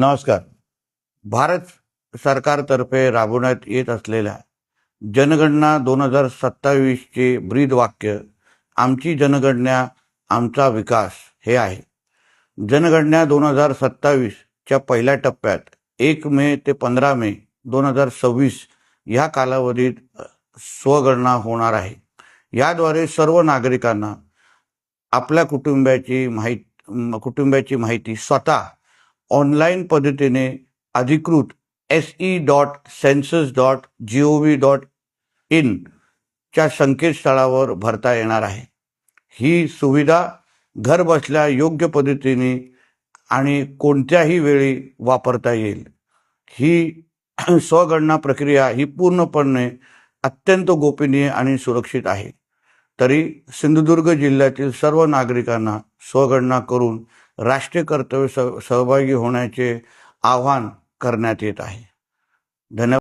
नमस्कार. भारत सरकारतर्फे राबवण्यात येत असलेल्या जनगणना 2027चे ब्रीदवाक्य आमची जनगणना आमचा विकास हे आहे. जनगणना 2027च्या पहिल्या टप्प्यात 1 मे ते 15 मे 2026 या कालावधीत स्वगणना होणार आहे. याद्वारे सर्व नागरिकांना आपल्या कुटुंबाची माहिती स्वतः ऑनलाईन पद्धतीने अधिकृत se.census.gov.in च्या संकेतस्थळावर भरता येणार आहे. ही सुविधा घरबसल्या योग्य पद्धतीने आणि कोणत्याही वेळी वापरता येईल. ही स्वगणना प्रक्रिया ही पूर्णपणे अत्यंत गोपनीय आणि सुरक्षित आहे. तरी सिंधुदुर्ग जिल्ह्यातील सर्व नागरिकांना स्वगणना करून राष्ट्रीय कर्तव्य सहभागी होण्याचे आवाहन करण्यात येत आहे. धन्यवाद.